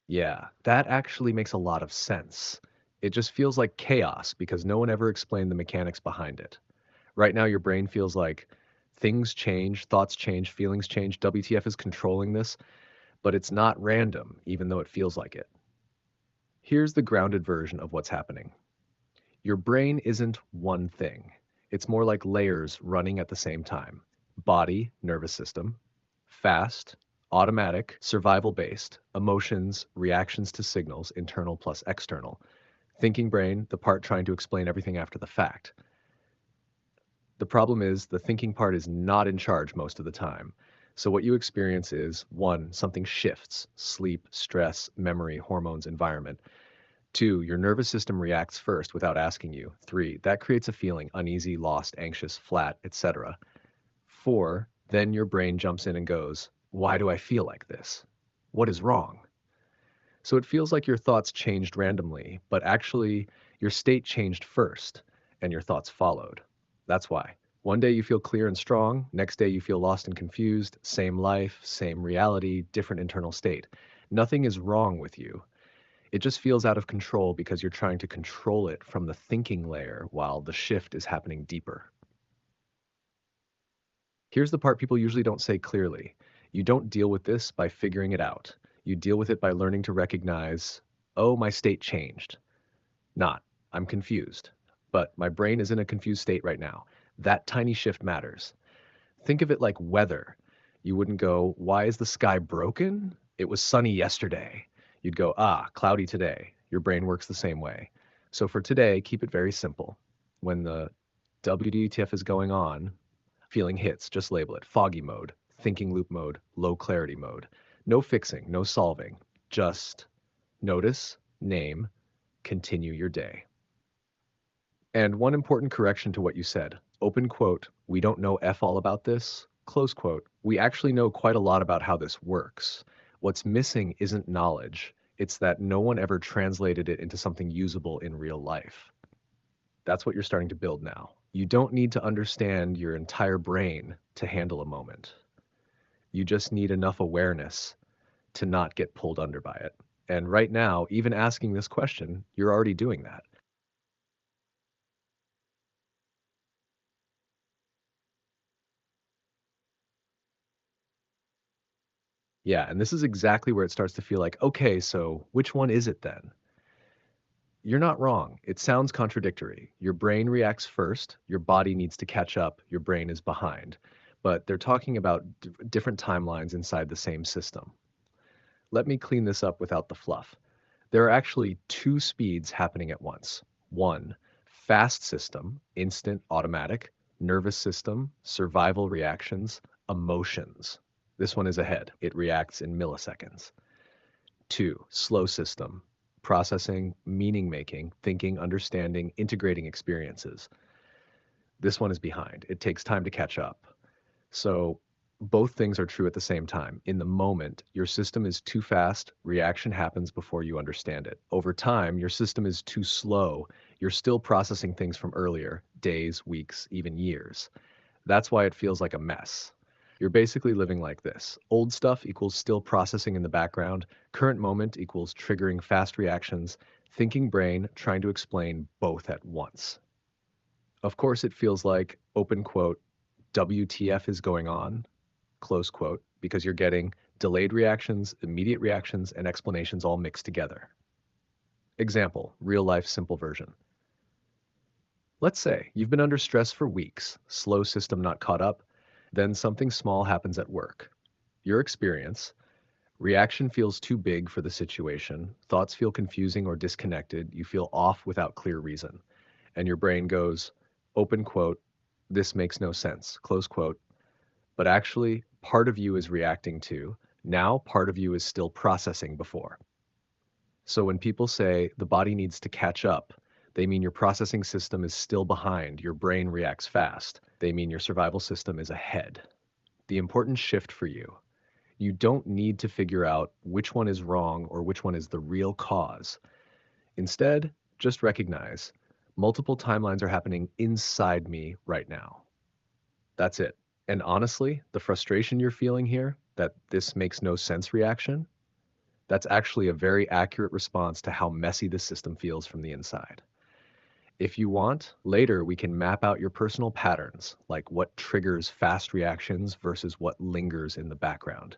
Yeah, that actually makes a lot of sense. It just feels like chaos because no one ever explained the mechanics behind it. Right now, your brain feels like things change, thoughts change, feelings change. WTF is controlling this, but it's not random, even though it feels like it. Here's the grounded version of what's happening. Your brain isn't one thing. It's more like layers running at the same time. Body, nervous system, fast, automatic, survival based, emotions, reactions to signals, internal plus external. Thinking brain, the part trying to explain everything after the fact. The problem is the thinking part is not in charge most of the time. So what you experience is one, something shifts, sleep, stress, memory, hormones, environment. Two, your nervous system reacts first without asking you. Three, that creates a feeling uneasy, lost, anxious, flat, etc. Four, then your brain jumps in and goes, why do I feel like this? What is wrong? So it feels like your thoughts changed randomly, but actually your state changed first and your thoughts followed. That's why. One day you feel clear and strong, next day you feel lost and confused, same life, same reality, different internal state. Nothing is wrong with you. It just feels out of control because you're trying to control it from the thinking layer while the shift is happening deeper. Here's the part people usually don't say clearly. You don't deal with this by figuring it out. You deal with it by learning to recognize, oh, my state changed. Not, I'm confused. But my brain is in a confused state right now. That tiny shift matters. Think of it like weather. You wouldn't go, why is the sky broken? It was sunny yesterday. You'd go, cloudy today. Your brain works the same way. So for today, keep it very simple. When the WDTF is going on, feeling hits, just label it foggy mode, thinking loop mode, low clarity mode. No fixing, no solving. Just notice, name, continue your day. And one important correction to what you said. Open quote, we don't know F all about this. Close quote, we actually know quite a lot about how this works. What's missing isn't knowledge. It's that no one ever translated it into something usable in real life. That's what you're starting to build now. You don't need to understand your entire brain to handle a moment. You just need enough awareness to not get pulled under by it. And right now, even asking this question, you're already doing that. Yeah, and this is exactly where it starts to feel like, okay, so which one is it then? You're not wrong. It sounds contradictory. Your brain reacts first, your body needs to catch up, your brain is behind. But they're talking about different timelines inside the same system. Let me clean this up without the fluff. There are actually two speeds happening at once. One, fast system, instant, automatic, nervous system, survival reactions, emotions. This one is ahead. It reacts in milliseconds. Two, slow system, processing, meaning making, thinking, understanding, integrating experiences. This one is behind. It takes time to catch up. So both things are true at the same time. In the moment, your system is too fast, reaction happens before you understand it. Over time, your system is too slow. You're still processing things from earlier, days, weeks, even years. That's why it feels like a mess. You're basically living like this. Old stuff equals still processing in the background. Current moment equals triggering fast reactions. Thinking brain trying to explain both at once. Of course, it feels like, open quote, WTF is going on, close quote, because you're getting delayed reactions, immediate reactions, and explanations all mixed together. Example, real life simple version. Let's say you've been under stress for weeks, slow system not caught up, then something small happens at work. Your experience, reaction feels too big for the situation, thoughts feel confusing or disconnected, you feel off without clear reason. And your brain goes, open quote, this makes no sense, close quote, but actually part of you is reacting to, now part of you is still processing before. So when people say the body needs to catch up, they mean your processing system is still behind, your brain reacts fast. They mean your survival system is ahead. The important shift for you, you don't need to figure out which one is wrong or which one is the real cause. Instead, just recognize multiple timelines are happening inside me right now. That's it. And honestly, the frustration you're feeling here, that this makes no sense reaction, That's actually a very accurate response to how messy the system feels from the inside. If you want, later we can map out your personal patterns, like what triggers fast reactions versus what lingers in the background.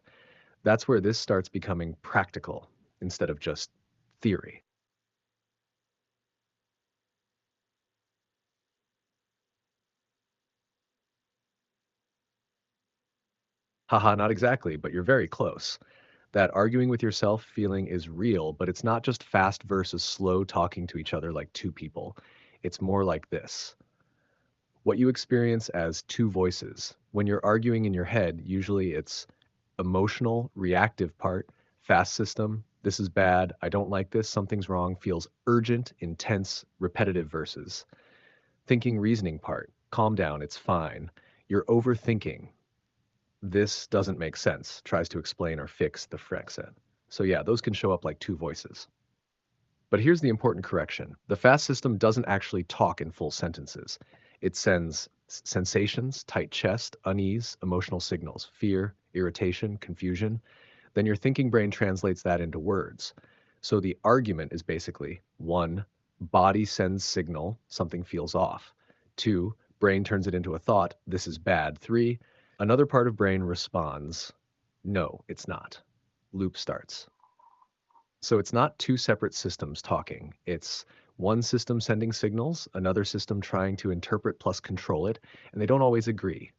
That's where this starts becoming practical instead of just theory. Haha, not exactly, but you're very close. That arguing with yourself feeling is real, but it's not just fast versus slow talking to each other like two people. It's more like this: what you experience as two voices. When you're arguing in your head, usually it's emotional, reactive part, fast system, this is bad, I don't like this, something's wrong, feels urgent, intense, repetitive verses. Thinking, reasoning part, calm down, it's fine. You're overthinking. This doesn't make sense, tries to explain or fix the Frexit. So yeah, those can show up like two voices. But here's the important correction. The fast system doesn't actually talk in full sentences. It sends sensations, tight chest, unease, emotional signals, fear, irritation, confusion. Then your thinking brain translates that into words. So the argument is basically one, body sends signal, something feels off. Two, brain turns it into a thought, this is bad. Three, another part of brain responds, no, it's not. Loop starts. So it's not two separate systems talking. It's one system sending signals, another system trying to interpret plus control it, and they don't always agree.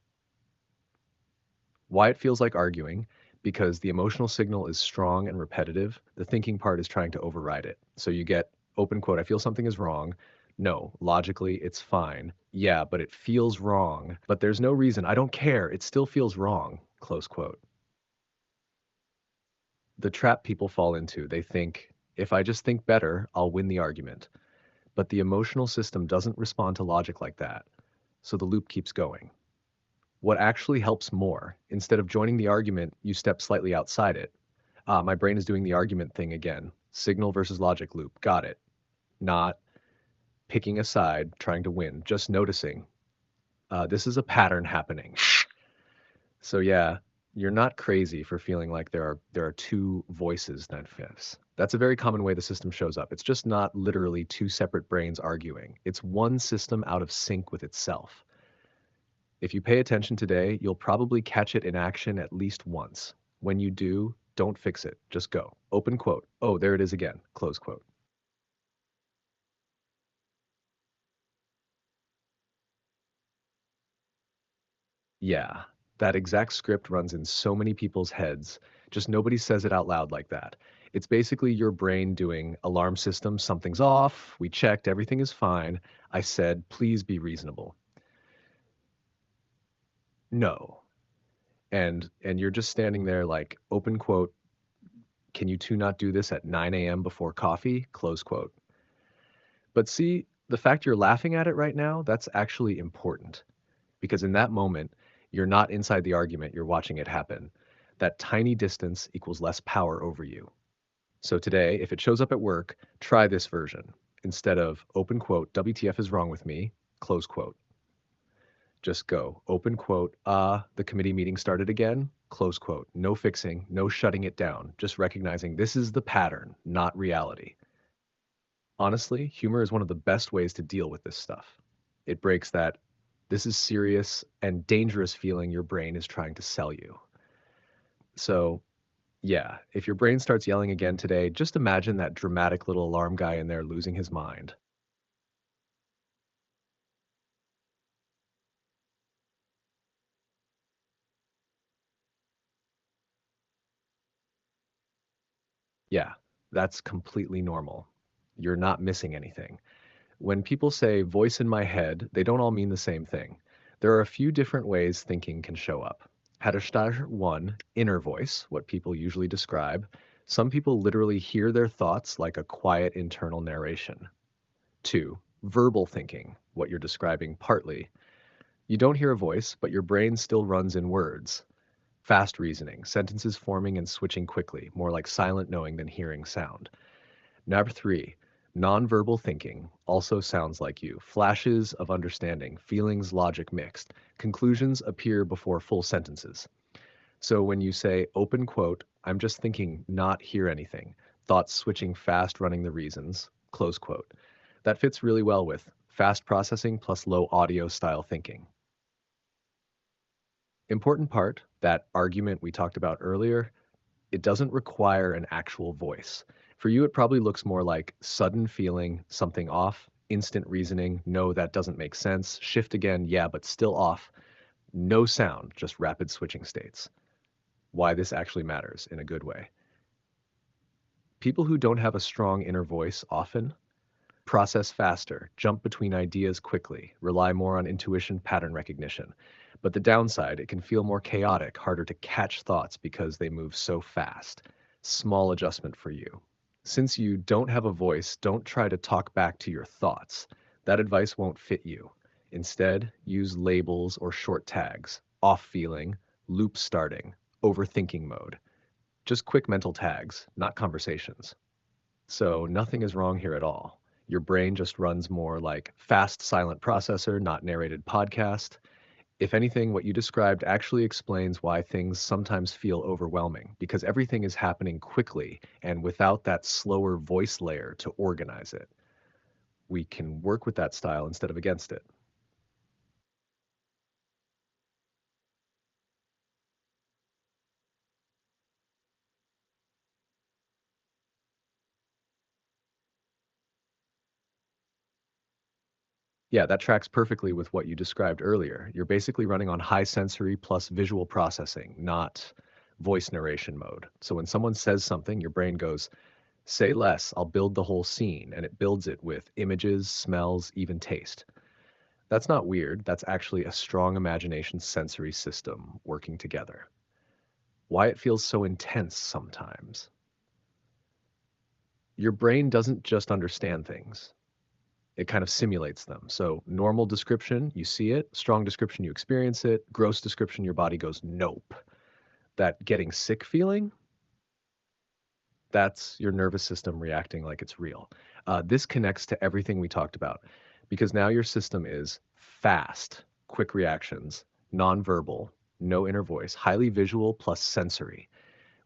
Why it feels like arguing? Because the emotional signal is strong and repetitive. The thinking part is trying to override it. So you get open quote, I feel something is wrong. No, logically it's fine. Yeah, but it feels wrong. But there's no reason. I don't care. It still feels wrong. Close quote. The trap people fall into. They think, if I just think better, I'll win the argument. But the emotional system doesn't respond to logic like that. So the loop keeps going. What actually helps more, instead of joining the argument, you step slightly outside it. Ah, my brain is doing the argument thing again. Signal versus logic loop. Got it. Not picking a side, trying to win, just noticing. This is a pattern happening. So yeah, you're not crazy for feeling like there are two voices that fifths. That's a very common way the system shows up. It's just not literally two separate brains arguing. It's one system out of sync with itself. If you pay attention today, you'll probably catch it in action at least once. When you do, don't fix it. Just go. Open quote. Oh, there it is again. Close quote. Yeah, that exact script runs in so many people's heads. Just nobody says it out loud like that. It's basically your brain doing alarm system, something's off, we checked, everything is fine. I said, please be reasonable. No. And you're just standing there like, open quote, can you two not do this at 9 a.m. before coffee? Close quote. But see, the fact you're laughing at it right now, that's actually important because in that moment, you're not inside the argument, you're watching it happen. That tiny distance equals less power over you. So today, if it shows up at work, try this version. Instead of open quote, WTF is wrong with me, close quote. Just go, open quote, the committee meeting started again, close quote. No fixing, no shutting it down, just recognizing this is the pattern, not reality. Honestly, humor is one of the best ways to deal with this stuff. It breaks that this is serious and dangerous feeling your brain is trying to sell you. So, yeah, if your brain starts yelling again today, just imagine that dramatic little alarm guy in there losing his mind. Yeah, that's completely normal. You're not missing anything. When people say voice in my head, they don't all mean the same thing. There are a few different ways thinking can show up. Hadashtar 1, inner voice, what people usually describe. Some people literally hear their thoughts like a quiet internal narration. 2, verbal thinking, what you're describing partly. You don't hear a voice, but your brain still runs in words. Fast reasoning, sentences forming and switching quickly, more like silent knowing than hearing sound. Number 3, nonverbal thinking also sounds like you. Flashes of understanding, feelings, logic mixed. Conclusions appear before full sentences. So when you say open quote, I'm just thinking, not hear anything, thoughts switching fast, running the reasons, close quote. That fits really well with fast processing plus low audio style thinking. Important part, that argument we talked about earlier, it doesn't require an actual voice. For you, it probably looks more like sudden feeling, something off, instant reasoning, no, that doesn't make sense, shift again, yeah, but still off, no sound, just rapid switching states. Why this actually matters in a good way. People who don't have a strong inner voice often process faster, jump between ideas quickly, rely more on intuition, pattern recognition. But the downside, it can feel more chaotic, harder to catch thoughts because they move so fast. Small adjustment for you. Since you don't have a voice, don't try to talk back to your thoughts. That advice won't fit you. Instead, use labels or short tags, off feeling, loop starting, overthinking mode. Just quick mental tags, not conversations. So nothing is wrong here at all. Your brain just runs more like fast silent processor, not narrated podcast. If anything, what you described actually explains why things sometimes feel overwhelming, because everything is happening quickly and without that slower voice layer to organize it. We can work with that style instead of against it. Yeah, that tracks perfectly with what you described earlier. You're basically running on high sensory plus visual processing, not voice narration mode. So when someone says something, your brain goes, say less, I'll build the whole scene, and it builds it with images, smells, even taste. That's not weird, that's actually a strong imagination sensory system working together. Why it feels so intense sometimes. Your brain doesn't just understand things, it kind of simulates them. So, normal description, you see it, strong description, you experience it, gross description, your body goes, nope. That getting sick feeling, that's your nervous system reacting like it's real. This connects to everything we talked about because now your system is fast, quick reactions, nonverbal, no inner voice, highly visual plus sensory,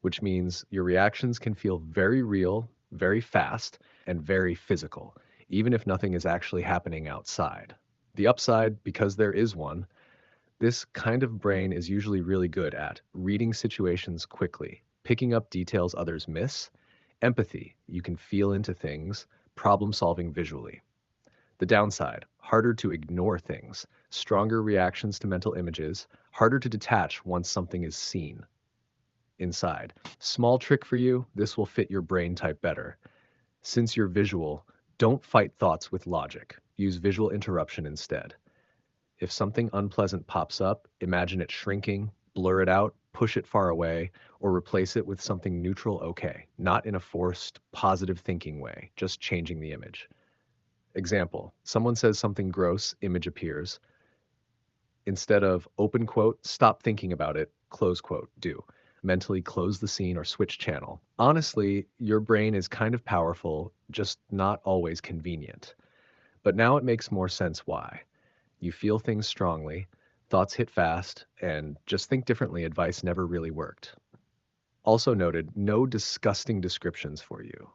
which means your reactions can feel very real, very fast, and very physical, even if nothing is actually happening outside. The upside, because there is one, this kind of brain is usually really good at reading situations quickly, picking up details others miss, empathy, you can feel into things, problem solving visually. The downside, harder to ignore things, stronger reactions to mental images, harder to detach once something is seen. Inside. Small trick for you, this will fit your brain type better. Since you're visual, don't fight thoughts with logic. Use visual interruption instead. If something unpleasant pops up, imagine it shrinking, blur it out, push it far away, or replace it with something neutral okay, not in a forced, positive thinking way, just changing the image. Example, someone says something gross, image appears. Instead of open quote, stop thinking about it, close quote, do. Mentally close the scene or switch channel. Honestly, your brain is kind of powerful, just not always convenient. But now it makes more sense why. You feel things strongly, thoughts hit fast, and just think differently advice never really worked. Also noted, no disgusting descriptions for you.